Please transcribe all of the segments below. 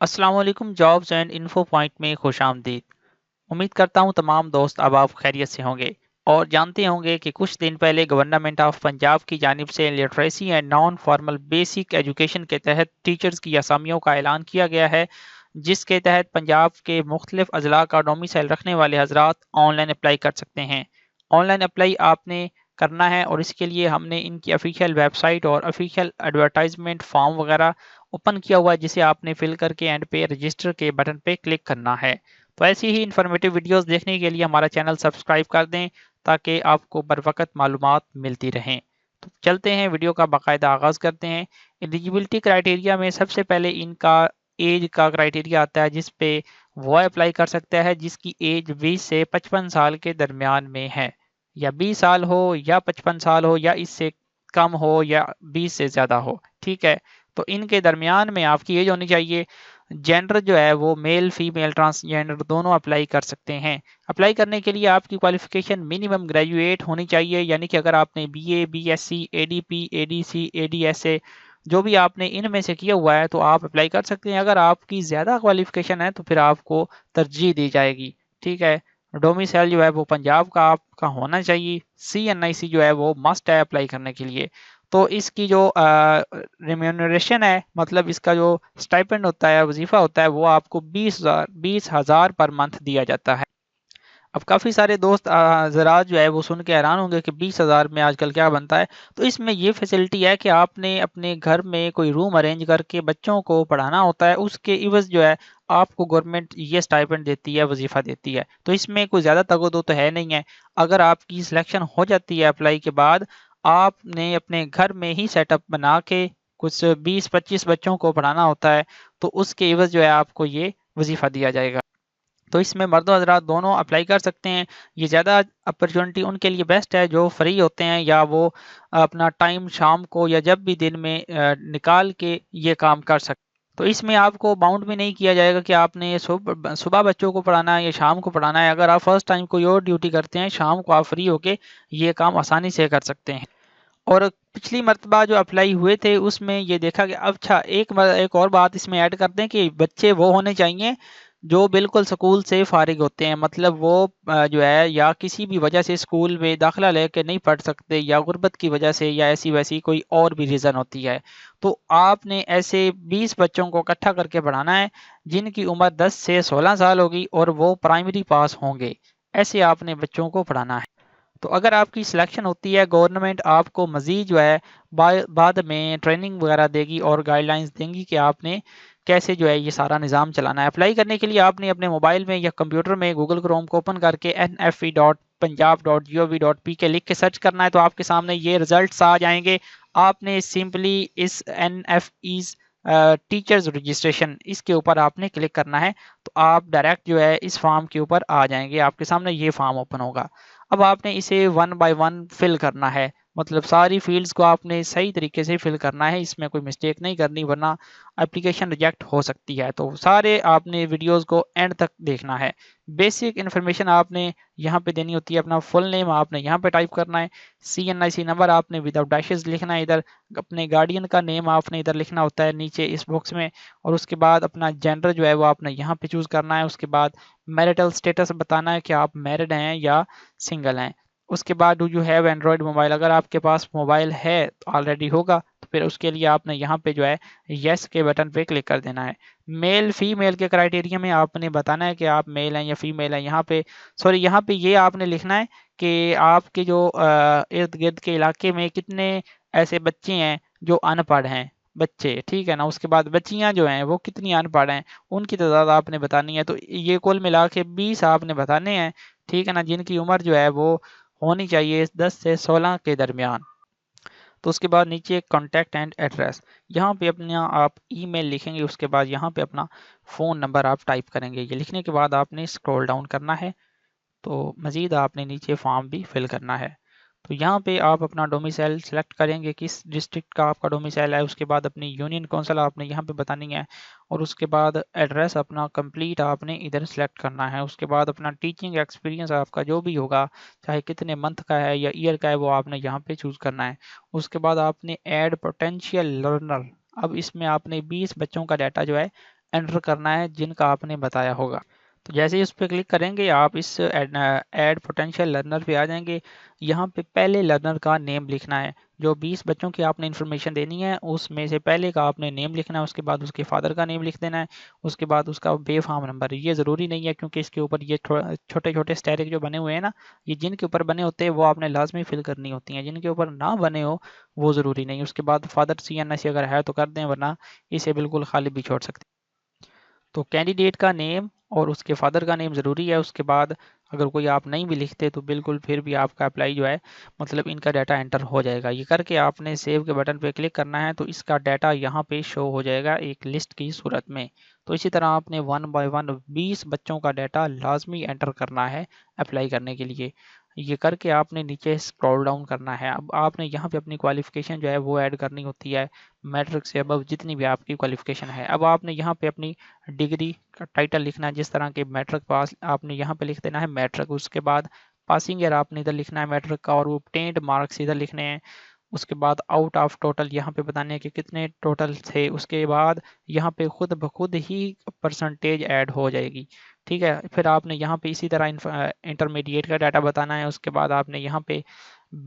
अस्सलाम वालेकुम। Jobs and info point में खुश आमदीद। उम्मीद करता हूँ तमाम दोस्त अब आप खैरियत से होंगे और जानते होंगे कि कुछ दिन पहले गवर्नमेंट ऑफ पंजाब की जानिब से literacy and non formal basic education के तहत टीचर्स की असामियों का ऐलान किया गया है, जिसके तहत पंजाब के मुख्तलिफ अजला का डोमिसाइल रखने वाले हजरात ऑनलाइन अप्लाई कर सकते हैं। ऑनलाइन अप्लाई आपने करना है और इसके लिए हमने इनकी ऑफिशियल वेबसाइट और ऑफिशियल एडवर्टाइजमेंट फॉर्म वगैरह ओपन किया हुआ है, जिसे आपने फिल करके एंड पे रजिस्टर के बटन पे क्लिक करना है। तो ऐसी ही इन्फॉर्मेटिव वीडियोस देखने के लिए हमारा चैनल सब्सक्राइब कर दें ताकि आपको बर वक्त मालूमात मिलती रहें। तो चलते हैं, वीडियो का बाकायदा आगाज़ करते हैं। एलिजिबिलिटी क्राइटेरिया में सबसे पहले इनका एज का क्राइटेरिया आता है, जिस पे वो अप्लाई कर सकता है जिसकी एज 20 से 55 साल के दरमियान में है, या 20 साल हो या 55 साल हो या इससे कम हो या 20 से ज़्यादा हो। ठीक है, तो इनके दरमियान में आपकी एज होनी चाहिए। जेंडर जो है वो मेल फीमेल ट्रांसजेंडर दोनों अप्लाई कर सकते हैं। अप्लाई करने के लिए आपकी क्वालिफिकेशन मिनिमम ग्रेजुएट होनी चाहिए, यानी कि अगर आपने बीए, बीएससी, एडीपी, एडीसी, एडीएसए जो भी आपने इनमें से किया हुआ है तो आप अप्लाई कर सकते हैं। अगर आपकी ज़्यादा क्वालिफिकेशन है तो फिर आपको तरजीह दी जाएगी। ठीक है, डोमिसाइल जो है वो पंजाब का आपका होना चाहिए। CNIC जो है वो मस्ट है अप्लाई करने के लिए। तो इसकी जो रिम्यूनरेशन है, मतलब इसका जो स्टाइपेंड होता है, वजीफा होता है, वो आपको 20,000 पर मंथ दिया जाता है। अब काफ़ी सारे दोस्त ज़रा जो है वो सुन के हैरान होंगे कि 20,000 में आजकल क्या बनता है। तो इसमें ये फैसिलिटी है कि आपने अपने घर में कोई रूम अरेंज करके बच्चों को पढ़ाना होता है, उसके इवज़ जो है आपको गवर्नमेंट ये स्टाइपेंड देती है, वजीफा देती है। तो इसमें कोई ज़्यादा तगोदो तो है नहीं है। अगर आपकी सिलेक्शन हो जाती है अप्लाई के बाद, आपने अपने घर में ही सेटअप बना के कुछ 20-25 बच्चों को पढ़ाना होता है, तो उसके इवज़ जो है आपको ये वजीफा दिया जाएगा। तो इसमें मर्द और हज़रात दोनों अप्लाई कर सकते हैं। ये ज़्यादा अपॉर्चुनिटी उनके लिए बेस्ट है जो फ्री होते हैं, या वो अपना टाइम शाम को या जब भी दिन में निकाल के ये काम कर सकते हैं। तो इसमें आपको बाउंड भी नहीं किया जाएगा कि आपने सुबह सुबह बच्चों को पढ़ाना है या शाम को पढ़ाना है। अगर आप फर्स्ट टाइम कोई और ड्यूटी करते हैं, शाम को आप फ्री होके ये काम आसानी से कर सकते हैं। और पिछली मर्तबा जो अप्लाई हुए थे उसमें ये देखा गया। अच्छा, एक और बात इसमें ऐड कर दें कि बच्चे वो होने चाहिए जो बिल्कुल स्कूल से फारिग होते हैं, मतलब वो जो है या किसी भी वजह से स्कूल में दाखिला लेके नहीं पढ़ सकते, या गुर्बत की वजह से, या ऐसी वैसी कोई और भी रीज़न होती है। तो आपने ऐसे 20 बच्चों को इकट्ठा करके पढ़ाना है जिनकी उम्र 10 से 16 साल होगी और वो प्राइमरी पास होंगे। ऐसे आपने बच्चों को पढ़ाना है। तो अगर आपकी सिलेक्शन होती है, गवर्नमेंट आपको मज़ीद जो है बाद में ट्रेनिंग वगैरह देगी और गाइडलाइंस देंगी कि आपने कैसे जो है ये सारा निज़ाम चलाना है। अप्लाई करने के लिए आपने अपने मोबाइल में या कंप्यूटर में गूगल क्रोम को ओपन करके nfe.punjab.gov.pk लिख के सर्च करना है, तो आपके सामने ये रिजल्ट्स आ जाएंगे। आपने सिंपली इस NFE's टीचर्स रजिस्ट्रेशन इसके ऊपर आपने क्लिक करना है, तो आप डायरेक्ट जो है इस फॉर्म के ऊपर आ जाएंगे। आपके सामने ये फॉर्म ओपन होगा। अब आपने इसे वन बाय वन फिल करना है, मतलब सारी फील्ड्स को आपने सही तरीके से फिल करना है, इसमें कोई मिस्टेक नहीं करनी वरना एप्लीकेशन रिजेक्ट हो सकती है। तो सारे आपने वीडियोस को एंड तक देखना है। बेसिक इन्फॉर्मेशन आपने यहाँ पे देनी होती है। अपना फुल नेम आपने यहाँ पे टाइप करना है। CNIC नंबर आपने विदाउट डैशेस लिखना है इधर। अपने गार्डियन का नेम आपने इधर लिखना होता है नीचे इस बॉक्स में। और उसके बाद अपना जेंडर जो है वो आपने यहाँ पे चूज़ करना है। उसके बाद मैरिटल स्टेटस बताना है कि आप मैरिड हैं या सिंगल हैं। उसके बाद do you have Android mobile, अगर आपके पास मोबाइल है तो ऑलरेडी होगा, तो फिर उसके लिए आपने यहाँ पे जो है यस के बटन पे क्लिक कर देना है। मेल फीमेल के क्राइटेरिया में आपने बताना है कि आप मेल हैं या फीमेल हैं। यहाँ पे सॉरी, यहाँ पे ये आपने लिखना है कि आपके जो इर्द गिर्द के इलाके में कितने ऐसे बच्चे हैं जो अनपढ़ हैं, बच्चे, ठीक है ना। उसके बाद बच्चियां जो हैं वो कितनी अनपढ़ हैं, उनकी तादाद आपने बतानी है। तो ये कुल मिला के 20 आपने बताने हैं, ठीक है ना, जिनकी उम्र जो है वो होनी चाहिए 10 से 16 के दरमियान। तो उसके बाद नीचे कॉन्टैक्ट एंड एड्रेस, यहाँ पे अपना आप ईमेल लिखेंगे। उसके बाद यहाँ पे अपना फ़ोन नंबर आप टाइप करेंगे। ये लिखने के बाद आपने स्क्रॉल डाउन करना है, तो मज़ीद आपने नीचे फॉर्म भी फिल करना है। तो यहाँ पे आप अपना डोमिसाइल सेलेक्ट करेंगे, किस डिस्ट्रिक्ट का आपका डोमिसाइल है। उसके बाद अपनी यूनियन कौंसिल आपने यहाँ पे बतानी है। और उसके बाद एड्रेस अपना कंप्लीट आपने इधर सेलेक्ट करना है। उसके बाद अपना टीचिंग एक्सपीरियंस आपका जो भी होगा, चाहे कितने मंथ का है या ईयर का है, वो आपने यहाँ पे चूज़ करना है। उसके बाद आपने ऐड पोटेंशियल लर्नर, अब इसमें आपने 20 बच्चों का डाटा जो है انٹر کرنا ہے جن کا آپ نے بتایا ہوگا۔ تو جیسے ہی اس پہ کلک کریں گے آپ اس ایڈ پوٹینشیل لرنر پہ آ جائیں گے۔ یہاں پہ پہلے لرنر کا نیم لکھنا ہے، جو 20 بچوں کی آپ نے انفارمیشن دینی ہے اس میں سے پہلے کا آپ نے نیم لکھنا ہے، اس کے بعد اس کے فادر کا نیم لکھ دینا ہے، اس کے بعد اس کا بے فارم نمبر۔ یہ ضروری نہیں ہے کیونکہ اس کے اوپر یہ چھوٹے چھوٹے اسٹیرک جو بنے ہوئے ہیں نا، یہ جن کے اوپر بنے ہوتے ہیں وہ آپ نے لازمی فل کرنی ہوتی ہیں، جن کے اوپر نہ بنے ہو وہ ضروری نہیں۔ اس کے بعد فادر CNC اگر ہے تو کر دیں، ورنہ اسے بالکل خالی بھی چھوڑ سکتے ہیں۔ تو کینڈیڈیٹ کا نیم اور اس کے فادر کا نیم ضروری ہے۔ اس کے بعد اگر کوئی آپ نہیں بھی لکھتے تو بالکل پھر بھی آپ کا اپلائی جو ہے مطلب ان کا ڈیٹا انٹر ہو جائے گا۔ یہ کر کے آپ نے سیو کے بٹن پہ کلک کرنا ہے تو اس کا ڈیٹا یہاں پہ شو ہو جائے گا ایک لسٹ کی صورت میں۔ تو اسی طرح آپ نے 1 بائی 1 20 بچوں کا ڈیٹا لازمی انٹر کرنا ہے اپلائی کرنے کے لیے۔ یہ کر کے آپ نے نیچے اسکرول ڈاؤن کرنا ہے۔ اب آپ نے یہاں پہ اپنی کوالیفیکیشن جو ہے وہ ایڈ کرنی ہوتی ہے، میٹرک سے ابو جتنی بھی آپ کی کوالیفیکیشن ہے۔ اب آپ نے یہاں پہ اپنی ڈگری کا ٹائٹل لکھنا ہے، جس طرح کے میٹرک پاس آپ نے یہاں پہ لکھ دینا ہے میٹرک۔ اس کے بعد پاسنگ ایئر آپ نے ادھر لکھنا ہے میٹرک کا، اور وہ obtained مارکس ادھر لکھنے ہیں۔ اس کے بعد آؤٹ آف ٹوٹل یہاں پہ بتانے ہیں کہ کتنے ٹوٹل تھے۔ اس کے بعد یہاں پہ خود بخود ہی پرسنٹیج ایڈ ہو جائے گی، ٹھیک ہے۔ پھر آپ نے یہاں پہ اسی طرح انٹرمیڈیٹ کا ڈیٹا بتانا ہے۔ اس کے بعد آپ نے یہاں پہ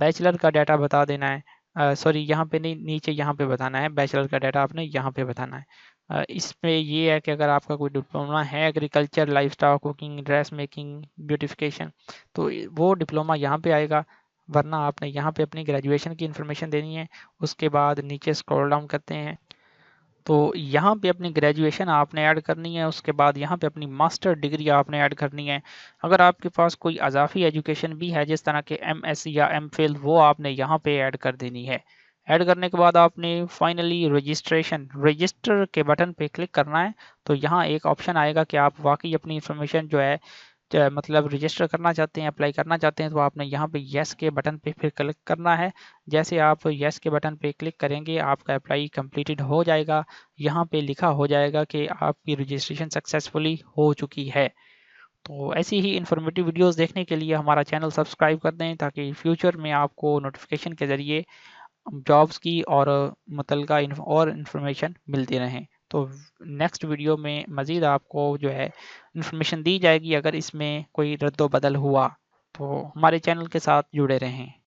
بیچلر کا ڈیٹا بتا دینا ہے، سوری یہاں پہ نہیں، نیچے یہاں پہ بتانا ہے بیچلر کا ڈیٹا آپ نے یہاں پہ بتانا ہے۔ اس میں یہ ہے کہ اگر آپ کا کوئی ڈپلوما ہے agriculture, life stock, cooking, dress making, beautification, تو وہ ڈپلوما یہاں پہ آئے گا، ورنہ آپ نے یہاں پہ اپنی گریجویشن کی انفارمیشن دینی ہے۔ اس کے بعد نیچے اسکرول ڈاؤن کرتے ہیں تو یہاں پہ اپنی گریجویشن آپ نے ایڈ کرنی ہے۔ اس کے بعد یہاں پہ اپنی ماسٹر ڈگری آپ نے ایڈ کرنی ہے۔ اگر آپ کے پاس کوئی اضافی ایجوکیشن بھی ہے جس طرح کے MS یا MPhil، وہ آپ نے یہاں پہ ایڈ کر دینی ہے۔ ایڈ کرنے کے بعد آپ نے فائنلی رجسٹر کے بٹن پہ کلک کرنا ہے۔ تو یہاں ایک آپشن آئے گا کہ آپ واقعی اپنی انفارمیشن جو ہے مطلب رجسٹر کرنا چاہتے ہیں، اپلائی کرنا چاہتے ہیں، تو آپ نے یہاں پہ یس کے بٹن پہ پھر کلک کرنا ہے۔ جیسے آپ یس کے بٹن پہ کلک کریں گے آپ کا اپلائی کمپلیٹڈ ہو جائے گا۔ یہاں پہ لکھا ہو جائے گا کہ آپ کی رجسٹریشن سکسیسفلی ہو چکی ہے۔ تو ایسی ہی انفارمیٹیو ویڈیوز دیکھنے کے لیے ہمارا چینل سبسکرائب کر دیں تاکہ فیوچر میں آپ کو نوٹیفیکیشن کے ذریعے جابز کی اور متعلقہ اور انفارمیشن ملتی رہیں۔ تو نیکسٹ ویڈیو میں مزید آپ کو جو ہے انفارمیشن دی جائے گی اگر اس میں کوئی رد و بدل ہوا، تو ہمارے چینل کے ساتھ جڑے رہیں۔